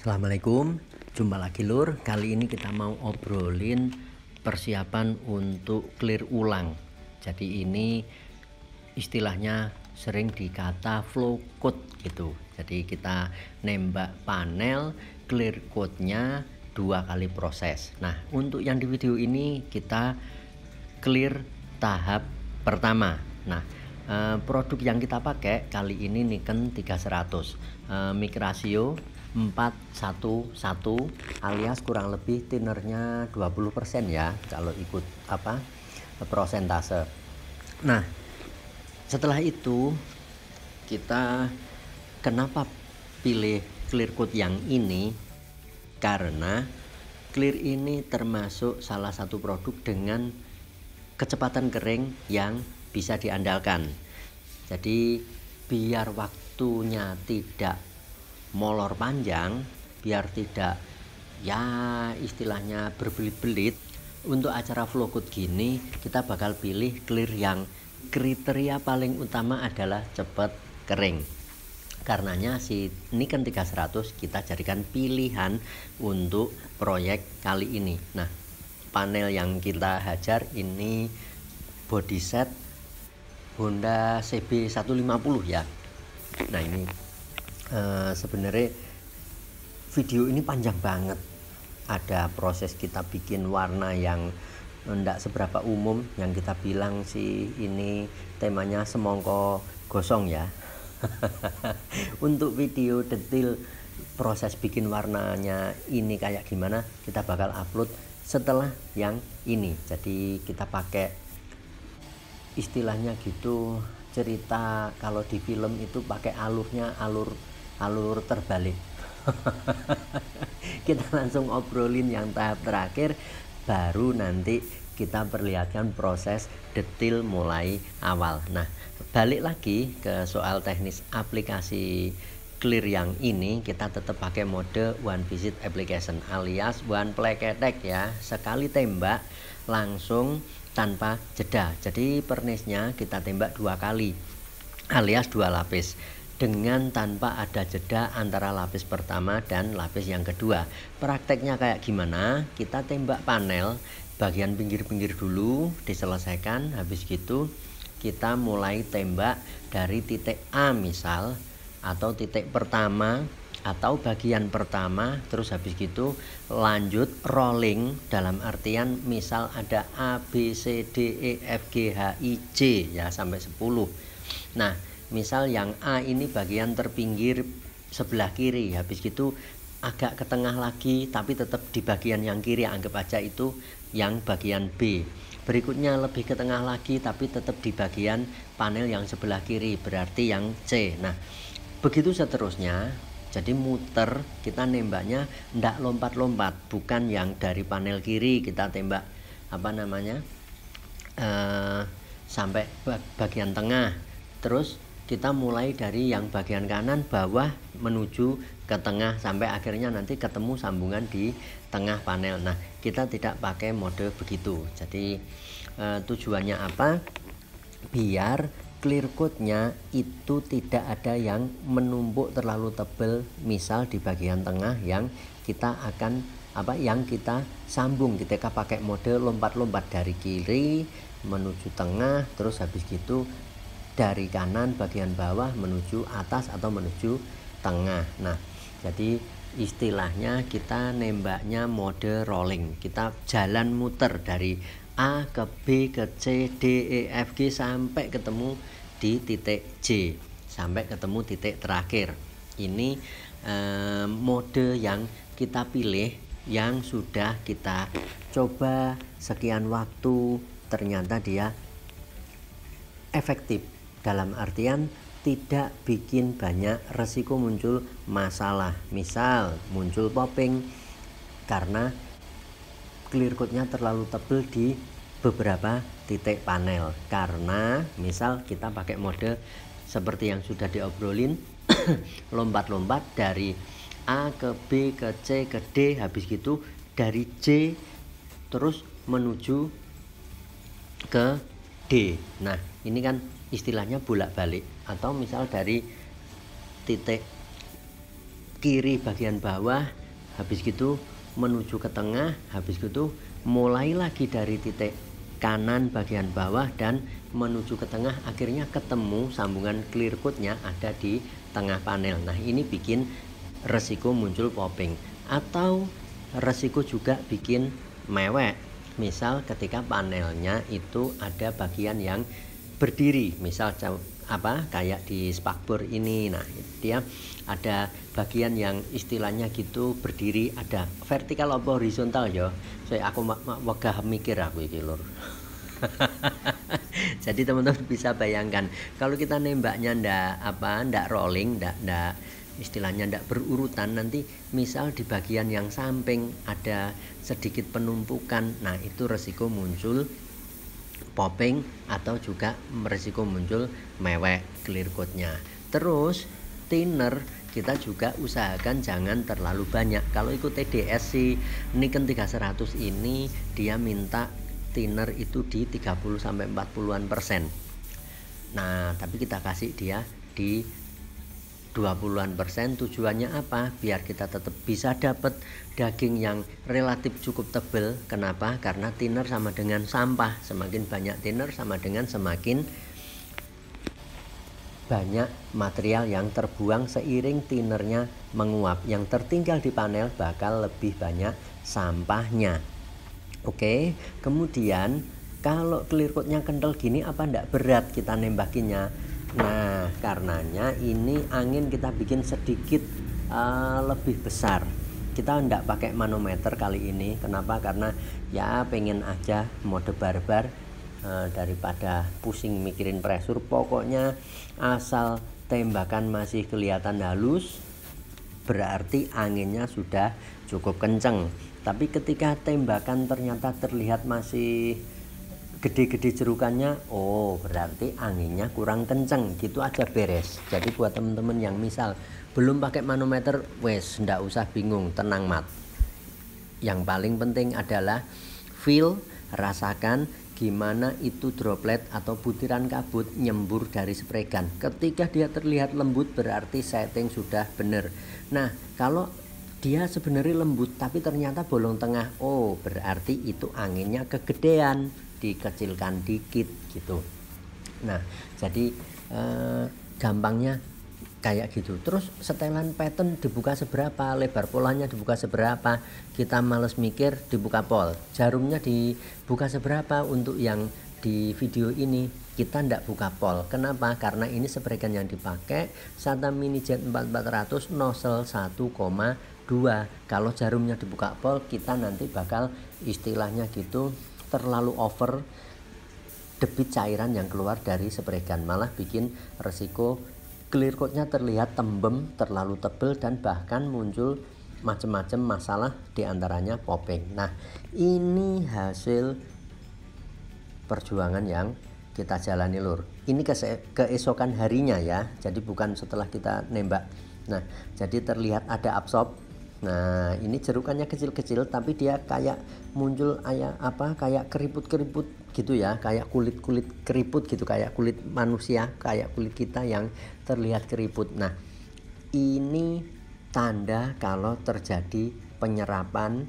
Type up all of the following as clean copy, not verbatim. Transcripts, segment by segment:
Assalamualaikum, jumpa lagi lur. Kali ini kita mau obrolin persiapan untuk clear ulang. Jadi ini istilahnya sering dikata flow code gitu. Jadi kita nembak panel, clear code-nya 2 kali proses. Nah, untuk yang di video ini kita clear tahap pertama. Nah, produk yang kita pakai kali ini Nikon 3100, mic ratio 4:1:1 alias kurang lebih tinernya 20% ya kalau ikut prosentase. Nah, setelah itu kita kenapa pilih clear code yang ini? Karena clear ini termasuk salah satu produk dengan kecepatan kering yang bisa diandalkan. Jadi biar waktunya tidak molor panjang, biar tidak ya istilahnya berbelit-belit, untuk acara flow code gini kita bakal pilih clear yang kriteria paling utama adalah cepat kering. Karenanya si Nikon 3100 kita jadikan pilihan untuk proyek kali ini. Nah, panel yang kita hajar ini body set Honda CB150 ya. Nah, ini sebenarnya video ini panjang banget. Ada proses kita bikin warna yang enggak seberapa umum, yang kita bilang sih ini temanya semongko gosong ya. Untuk video detail proses bikin warnanya ini kayak gimana kita bakal upload setelah yang ini. Jadi kita pakai istilahnya gitu, cerita kalau di film itu pakai alurnya alur terbalik. Kita langsung obrolin yang tahap terakhir, baru nanti kita perlihatkan proses detail mulai awal. Nah, balik lagi ke soal teknis aplikasi clear yang ini, kita tetap pakai mode one visit application alias one play ketek ya, sekali tembak langsung tanpa jeda. Jadi pernisnya kita tembak 2 kali alias 2 lapis dengan tanpa ada jeda antara lapis pertama dan lapis yang kedua. Prakteknya kayak gimana? Kita tembak panel bagian pinggir-pinggir dulu diselesaikan, habis gitu kita mulai tembak dari titik A misal, atau titik pertama atau bagian pertama, terus habis gitu lanjut rolling, dalam artian misal ada A, B, C, D, E, F, G, H, I, J ya sampai 10. Nah, misal yang A ini bagian terpinggir sebelah kiri, habis gitu agak ke tengah lagi tapi tetap di bagian yang kiri, anggap aja itu yang bagian B. Berikutnya lebih ke tengah lagi tapi tetap di bagian panel yang sebelah kiri, berarti yang C. Nah, begitu seterusnya. Jadi muter, kita nembaknya ndak lompat-lompat, bukan yang dari panel kiri kita tembak sampai bagian tengah, terus kita mulai dari yang bagian kanan bawah menuju ke tengah sampai akhirnya nanti ketemu sambungan di tengah panel. Nah, kita tidak pakai mode begitu. Jadi tujuannya apa? Biar clear code-nya itu tidak ada yang menumpuk terlalu tebal, misal di bagian tengah yang kita akan yang kita sambung. Kita pakai mode lompat-lompat dari kiri menuju tengah, terus habis gitu dari kanan bagian bawah menuju atas atau menuju tengah. Nah, jadi istilahnya kita nembaknya mode rolling. Kita jalan muter dari A ke B ke C, D, E, F, G sampai ketemu di titik J, sampai ketemu titik terakhir. Ini mode yang kita pilih, yang sudah kita coba sekian waktu, ternyata dia efektif, dalam artian tidak bikin banyak resiko muncul masalah. Misal muncul popping karena clear code-nya terlalu tebal di beberapa titik panel, karena misal kita pakai mode seperti yang sudah diobrolin, lompat-lompat dari A ke B ke C ke D, habis gitu dari J terus menuju ke D. Nah, ini kan istilahnya bolak-balik. Atau misal dari titik kiri bagian bawah, habis gitu menuju ke tengah, habis gitu mulai lagi dari titik kanan bagian bawah dan menuju ke tengah, akhirnya ketemu sambungan clear coat-nya ada di tengah panel. Nah, ini bikin resiko muncul popping, atau resiko juga bikin mewek. Misal ketika panelnya itu ada bagian yang berdiri, misal kayak di spakbor ini. Nah, dia ada bagian yang istilahnya gitu berdiri, ada vertikal apa horizontal ya. Saya aku wegah mikir aku iki lur. Jadi teman-teman bisa bayangkan kalau kita nembaknya ndak rolling, ndak istilahnya ndak berurutan, nanti misal di bagian yang samping ada sedikit penumpukan, nah itu resiko muncul popping atau juga resiko muncul mewek clear coat-nya. Terus thinner kita juga usahakan jangan terlalu banyak. Kalau ikut TDS si Nikon 3100 ini dia minta thinner itu di 30-40%. Nah, tapi kita kasih dia di 20%. Tujuannya apa? Biar kita tetap bisa dapat daging yang relatif cukup tebal. Kenapa? Karena thinner sama dengan sampah. Semakin banyak thinner sama dengan semakin banyak material yang terbuang seiring thinnernya menguap. Yang tertinggal di panel bakal lebih banyak sampahnya. Oke, kemudian kalau clear coat-nya kental gini apa enggak berat kita nembakinnya? Nah, karenanya ini angin kita bikin sedikit lebih besar. Kita enggak pakai manometer kali ini. Kenapa? Karena ya pengen aja mode barbar, daripada pusing mikirin pressure. Pokoknya asal tembakan masih kelihatan halus, berarti anginnya sudah cukup kenceng. Tapi ketika tembakan ternyata terlihat masih gede-gede cerukannya, oh berarti anginnya kurang kenceng, gitu aja beres. Jadi buat temen-temen yang misal belum pakai manometer, wes ndak usah bingung, tenang mat. Yang paling penting adalah feel, rasakan gimana itu droplet atau butiran kabut nyembur dari spray gun. Ketika dia terlihat lembut berarti setting sudah benar. Nah, kalau dia sebenarnya lembut tapi ternyata bolong tengah, oh berarti itu anginnya kegedean, dikecilkan dikit gitu. Nah, jadi gampangnya kayak gitu. Terus setelan pattern dibuka seberapa, lebar polanya dibuka seberapa, kita males mikir, dibuka pol. Jarumnya dibuka seberapa. Untuk yang di video ini kita ndak buka pol. Kenapa? Karena ini spray gun yang dipakai SATA Mini Jet 4400 nozzle 1,2. Kalau jarumnya dibuka pol, kita nanti bakal istilahnya gitu terlalu over debit cairan yang keluar dari spray gun, malah bikin resiko clear coat-nya terlihat tembem, terlalu tebal, dan bahkan muncul macam-macam masalah, diantaranya popping. Nah, ini hasil perjuangan yang kita jalani lur. Ini keesokan harinya ya, jadi bukan setelah kita nembak. Nah, jadi terlihat ada absorb. Nah, ini jerukannya kecil-kecil tapi dia kayak muncul kayak keriput-keriput gitu ya, kayak kulit-kulit keriput gitu, kayak kulit manusia, kayak kulit kita yang terlihat keriput. Nah, ini tanda kalau terjadi penyerapan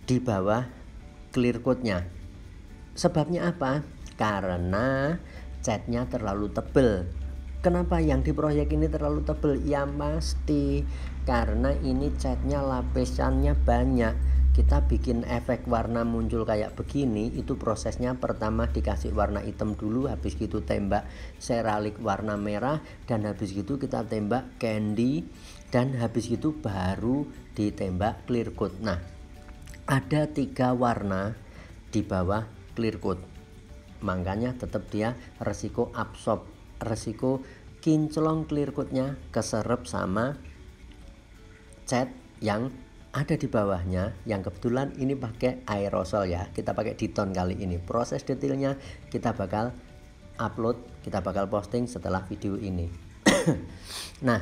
di bawah clear coat-nya. Sebabnya apa? Karena catnya terlalu tebal. Kenapa yang di proyek ini terlalu tebal? Ya pasti karena ini catnya lapisannya banyak. Kita bikin efek warna muncul kayak begini, itu prosesnya pertama dikasih warna hitam dulu, habis gitu tembak seralik warna merah, dan habis gitu kita tembak candy, dan habis gitu baru ditembak clear coat. Nah, ada 3 warna di bawah clear coat, makanya tetap dia resiko absorb, resiko kinclong clear coat-nya keserep sama cat yang ada di bawahnya, yang kebetulan ini pakai aerosol ya. Kita pakai Diton kali ini. Proses detailnya kita bakal upload, kita bakal posting setelah video ini. Nah,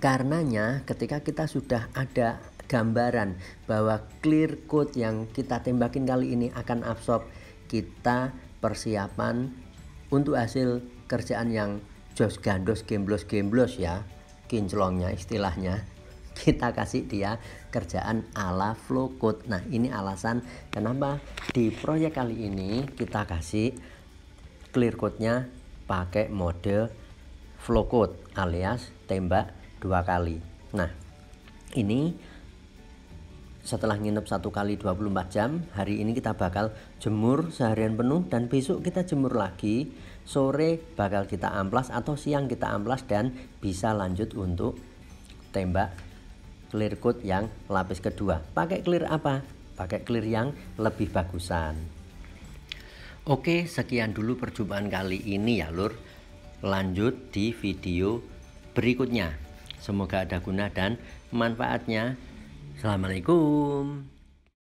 karenanya ketika kita sudah ada gambaran bahwa clear coat yang kita tembakin kali ini akan absorb, kita persiapan untuk hasil kerjaan yang jos gandos gemblos ya, kinclongnya istilahnya. kita kasih dia kerjaan ala flow code. Nah, ini alasan kenapa di proyek kali ini kita kasih clear code-nya pakai mode flow code alias tembak 2 kali. Nah, ini setelah nginep 1 kali 24 jam, hari ini kita bakal jemur seharian penuh dan besok kita jemur lagi. Sore bakal kita amplas atau siang kita amplas dan bisa lanjut untuk tembak clear coat yang lapis kedua. Pakai clear apa? Pakai clear yang lebih bagusan. Oke, sekian dulu perjumpaan kali ini ya lur. Lanjut di video berikutnya. Semoga ada guna dan manfaatnya. Assalamualaikum.